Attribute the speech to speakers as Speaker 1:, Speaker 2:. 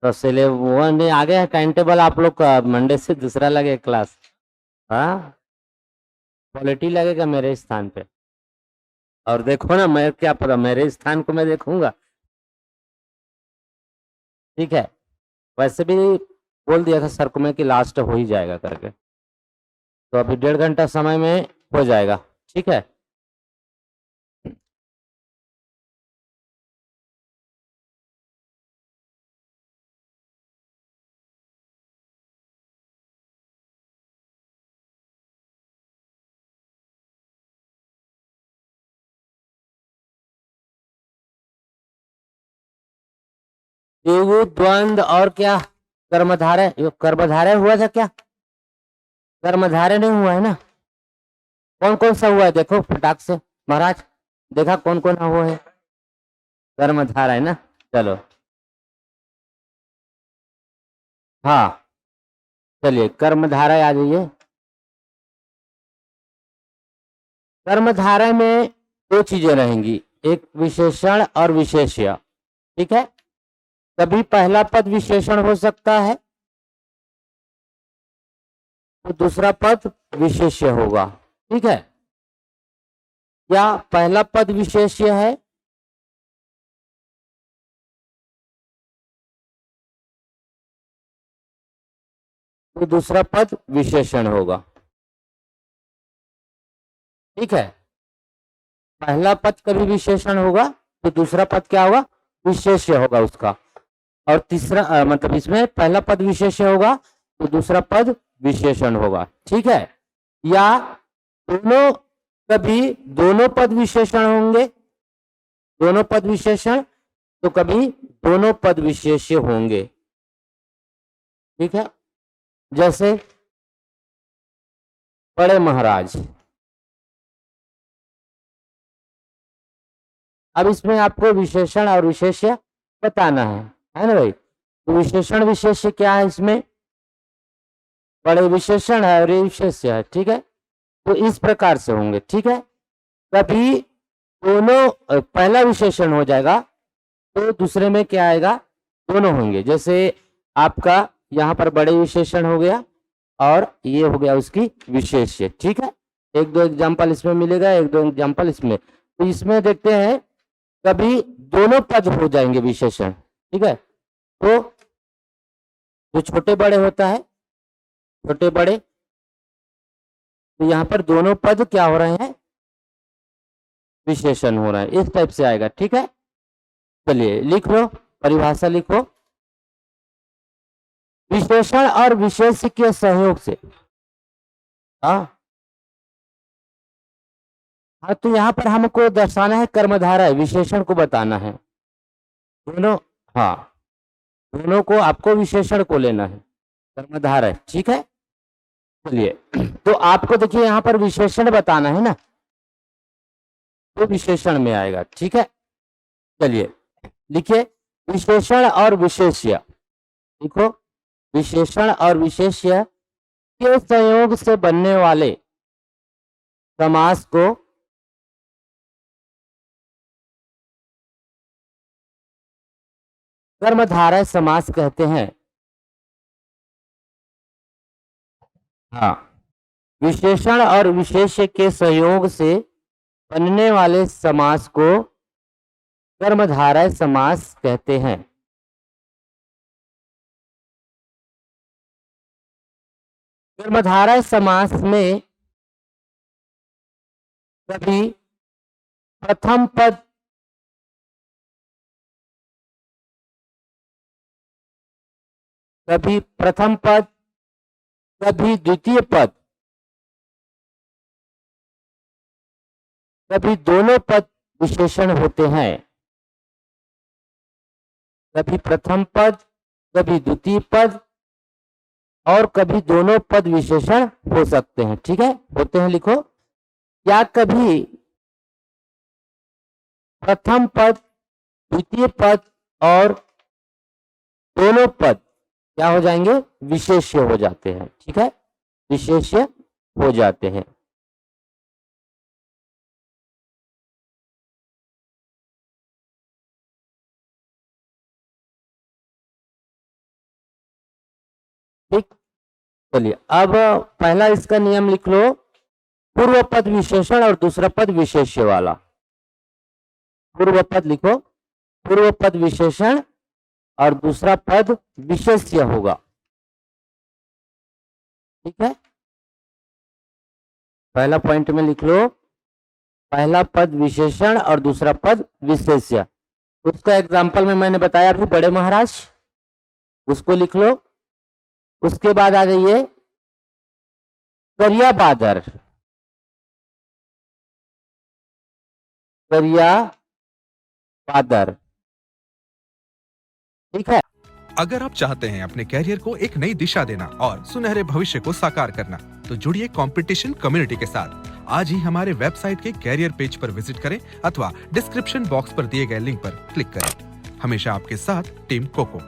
Speaker 1: तो सिले वो नहीं आ गया टाइम टेबल आप लोग का, मंडे से दूसरा लगे क्लास। हाँ, क्वालिटी लगेगा मेरे स्थान पे। और देखो ना, मैं क्या पता, मेरे स्थान को मैं देखूंगा। ठीक है। वैसे भी बोल दिया था सर को मैं कि लास्ट हो ही जाएगा करके। तो अभी 1.5 घंटा समय में हो जाएगा। ठीक है। द्विगु द्वंद और क्या, कर्मधारय, ये कर्मधारय हुआ था क्या? कर्मधारय नहीं हुआ है ना? कौन कौन सा हुआ है देखो फटाक से महाराज, देखा कौन कौन हुआ है? कर्मधारय है ना। चलो। हाँ, चलिए कर्मधारय आ जाइए। कर्मधारय में दो चीजें रहेंगी, एक विशेषण और विशेष्य। ठीक है। कभी पहला पद विशेषण हो सकता है तो दूसरा पद विशेष्य होगा। ठीक है। या पहला पद विशेष्य है तो दूसरा पद विशेषण होगा। ठीक है। पहला पद कभी विशेषण होगा तो दूसरा पद क्या होगा? विशेष्य होगा उसका। और तीसरा मतलब इसमें पहला पद विशेष्य होगा तो दूसरा पद विशेषण होगा। ठीक है। या दोनों, कभी दोनों पद विशेषण होंगे, दोनों पद विशेषण, तो कभी दोनों पद विशेष्य होंगे। ठीक है। जैसे बड़े महाराज। अब इसमें आपको विशेषण और विशेष्य बताना है ना भाई? तो विशेषण विशेष्य क्या है इसमें? बड़े विशेषण है और ये विशेष्य है। ठीक है। तो इस प्रकार से होंगे। ठीक है। कभी दोनों पहला विशेषण हो जाएगा तो दूसरे में क्या आएगा? दोनों होंगे। जैसे आपका यहाँ पर बड़े विशेषण हो गया और ये हो गया उसकी विशेष्य। ठीक है। एक दो एग्जांपल इसमें मिलेगा, एक दो एग्जांपल इसमें। तो इसमें देखते हैं कभी दोनों पद हो जाएंगे विशेषण। ठीक है। तो जो छोटे बड़े होता है, छोटे बड़े, तो यहाँ पर दोनों पद क्या हो रहे हैं? विशेषण हो रहा है। इस टाइप से आएगा। ठीक है। चलिए लिख लो, परिभाषा लिखो। विशेषण और विशेष्य के सहयोग से। हाँ। हाँ, तो यहाँ पर हमको दर्शाना है कर्मधारय है, विशेषण को बताना है। दोनों। हाँ, दोनों को आपको विशेषण को लेना है, कर्मधारय। ठीक है। चलिए तो आपको देखिए यहाँ पर विशेषण बताना है ना, तो विशेषण में आएगा। ठीक है। चलिए लिखिए, विशेषण और विशेष्य। लिखो, विशेषण और विशेष्य के संयोग से बनने वाले समास को कर्मधारय समास कहते हैं। हाँ, विशेषण और विशेष्य के संयोग से बनने वाले समास को कर्मधारय समास कहते हैं। कर्मधारय समास में कभी प्रथम पद, कभी प्रथम पद, कभी द्वितीय पद, कभी दोनों पद विशेषण होते हैं। कभी प्रथम पद, कभी द्वितीय पद, और कभी दोनों पद विशेषण हो सकते हैं। ठीक है, होते हैं लिखो। या कभी प्रथम पद, द्वितीय पद और दोनों पद क्या हो जाएंगे? विशेष्य हो जाते हैं। ठीक है, विशेष्य हो जाते हैं। ठीक, चलिए अब पहला इसका नियम लिख लो, पूर्व पद विशेषण और दूसरा पद विशेष्य वाला। पूर्व पद लिखो, पूर्व पद विशेषण और दूसरा पद विशेष्य होगा। ठीक है, पहला पॉइंट में लिख लो, पहला पद विशेषण और दूसरा पद विशेष्य। उसका एग्जांपल में मैंने बताया अभी, बड़े महाराज, उसको लिख लो। उसके बाद आ जाइए करिया बादर, करिया बादर। ठीक है,
Speaker 2: अगर आप चाहते हैं अपने कैरियर को एक नई दिशा देना और सुनहरे भविष्य को साकार करना, तो जुड़िए कंपटीशन कम्युनिटी के साथ। आज ही हमारे वेबसाइट के कैरियर पेज पर विजिट करें अथवा डिस्क्रिप्शन बॉक्स पर दिए गए लिंक पर क्लिक करें। हमेशा आपके साथ टीम कोको।